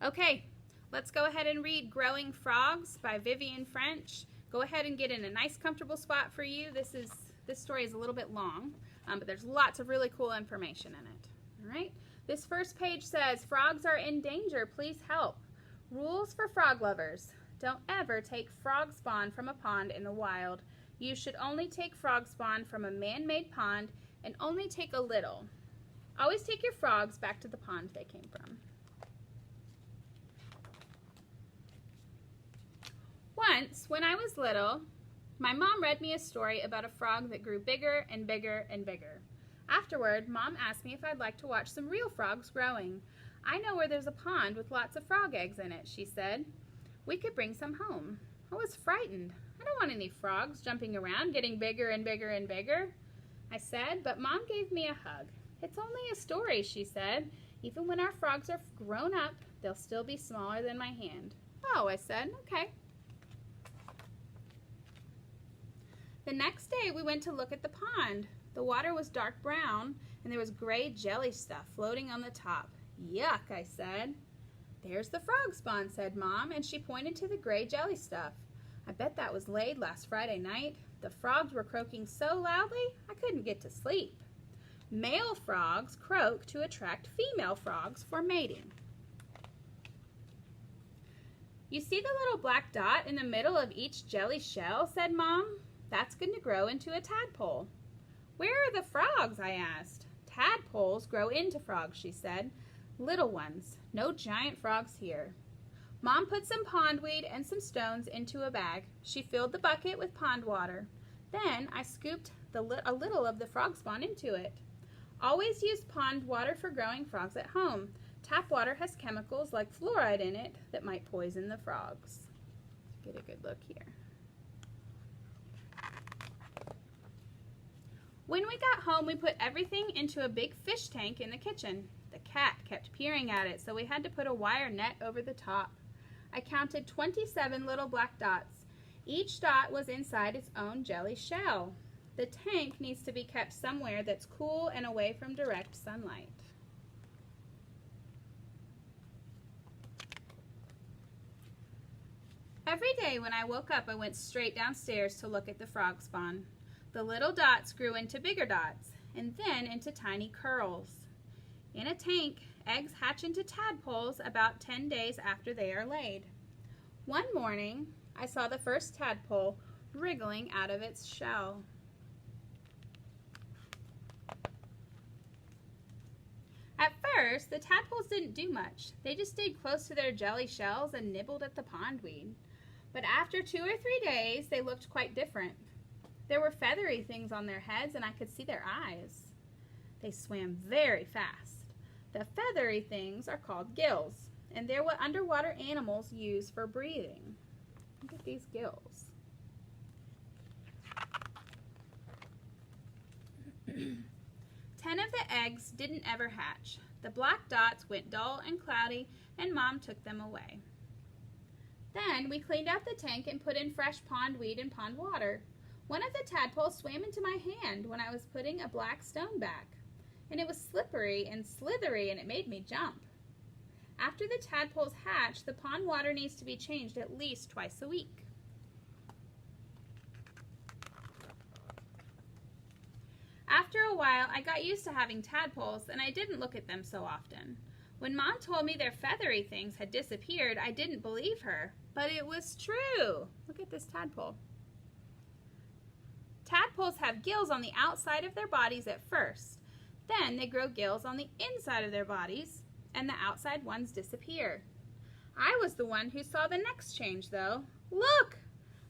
Okay, let's go ahead and read Growing Frogs by Vivian French. Go ahead and get in a nice comfortable spot for you. This story is a little bit long, but there's lots of really cool information in it. All right, this first page says, frogs are in danger, please help. Rules for frog lovers. Don't ever take frog spawn from a pond in the wild. You should only take frog spawn from a man-made pond and only take a little. Always take your frogs back to the pond they came from. Once, when I was little, my mom read me a story about a frog that grew bigger and bigger and bigger. Afterward, Mom asked me if I'd like to watch some real frogs growing. I know where there's a pond with lots of frog eggs in it, she said. We could bring some home. I was frightened. I don't want any frogs jumping around, getting bigger and bigger and bigger, I said, but Mom gave me a hug. It's only a story, she said. Even when our frogs are grown up, they'll still be smaller than my hand. Oh, I said, okay. The next day, we went to look at the pond. The water was dark brown, and there was gray jelly stuff floating on the top. Yuck, I said. There's the frog spawn, said Mom, and she pointed to the gray jelly stuff. I bet that was laid last Friday night. The frogs were croaking so loudly, I couldn't get to sleep. Male frogs croak to attract female frogs for mating. You see the little black dot in the middle of each jelly shell, said Mom? That's going to grow into a tadpole. Where are the frogs? I asked. Tadpoles grow into frogs, she said. Little ones, no giant frogs here. Mom put some pondweed and some stones into a bag. She filled the bucket with pond water. Then I scooped a little of the frog spawn into it. Always use pond water for growing frogs at home. Tap water has chemicals like fluoride in it that might poison the frogs. Let's get a good look here. When we got home, we put everything into a big fish tank in the kitchen. The cat kept peering at it, so we had to put a wire net over the top. I counted 27 little black dots. Each dot was inside its own jelly shell. The tank needs to be kept somewhere that's cool and away from direct sunlight. Every day when I woke up, I went straight downstairs to look at the frog spawn. The little dots grew into bigger dots, and then into tiny curls. In a tank, eggs hatch into tadpoles about 10 days after they are laid. One morning, I saw the first tadpole wriggling out of its shell. At first, the tadpoles didn't do much. They just stayed close to their jelly shells and nibbled at the pondweed. But after 2 or 3 days, they looked quite different. There were feathery things on their heads, and I could see their eyes. They swam very fast. The feathery things are called gills, and they're what underwater animals use for breathing. Look at these gills. 10 of the eggs didn't ever hatch. The black dots went dull and cloudy, and Mom took them away. Then we cleaned out the tank and put in fresh pondweed and pond water. One of the tadpoles swam into my hand when I was putting a black stone back, and it was slippery and slithery, and it made me jump. After the tadpoles hatch, the pond water needs to be changed at least twice a week. After a while, I got used to having tadpoles, and I didn't look at them so often. When Mom told me their feathery things had disappeared, I didn't believe her, but it was true. Look at this tadpole. Tadpoles have gills on the outside of their bodies at first. Then they grow gills on the inside of their bodies, and the outside ones disappear. I was the one who saw the next change, though. Look!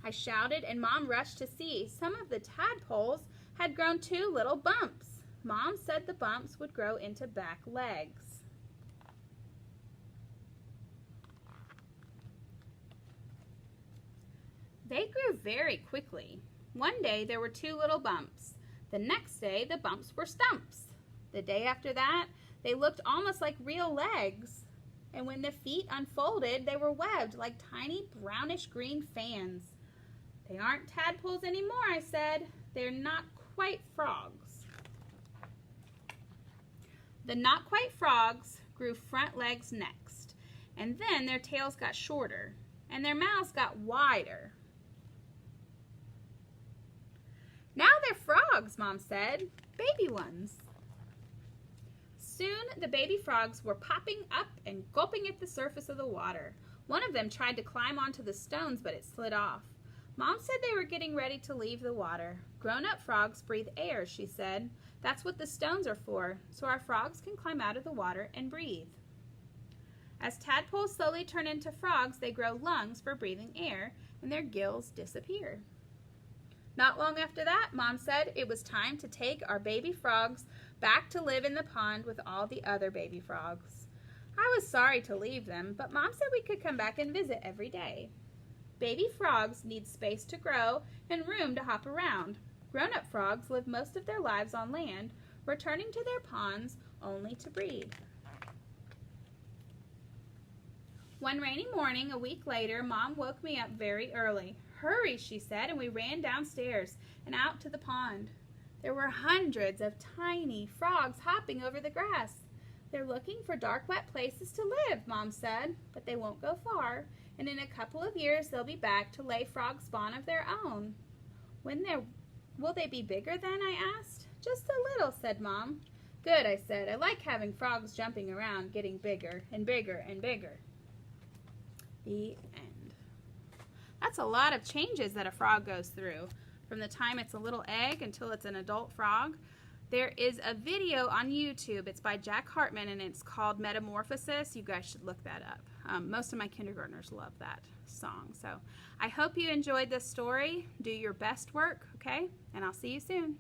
I shouted, and Mom rushed to see. Some of the tadpoles had grown 2 little bumps. Mom said the bumps would grow into back legs. They grew very quickly. One day there were 2 little bumps. The next day the bumps were stumps. The day after that they looked almost like real legs. And when the feet unfolded, they were webbed like tiny brownish green fans. They aren't tadpoles anymore, I said. They're not quite frogs. The not quite frogs grew front legs next, And then their tails got shorter, and their mouths got wider. Now they're frogs, Mom said. Baby ones. Soon the baby frogs were popping up and gulping at the surface of the water. One of them tried to climb onto the stones, but it slid off. Mom said they were getting ready to leave the water. Grown-up frogs breathe air, she said. That's what the stones are for, so our frogs can climb out of the water and breathe. As tadpoles slowly turn into frogs, they grow lungs for breathing air, and their gills disappear. Not long after that, Mom said it was time to take our baby frogs back to live in the pond with all the other baby frogs. I was sorry to leave them, but Mom said we could come back and visit every day. Baby frogs need space to grow and room to hop around. Grown-up frogs live most of their lives on land, returning to their ponds only to breed. One rainy morning, a week later, Mom woke me up very early. Hurry, she said, and we ran downstairs and out to the pond. There were hundreds of tiny frogs hopping over the grass. They're looking for dark, wet places to live, Mom said, but they won't go far, and in a couple of years they'll be back to lay frog spawn of their own. Will they be bigger then, I asked. Just a little, said Mom. Good, I said. I like having frogs jumping around, getting bigger and bigger and bigger. The end. That's a lot of changes that a frog goes through, from the time it's a little egg until it's an adult frog. There is a video on YouTube. It's by Jack Hartman, and it's called Metamorphosis. You guys should look that up. Most of my kindergartners love that song. So I hope you enjoyed this story. Do your best work, okay? And I'll see you soon.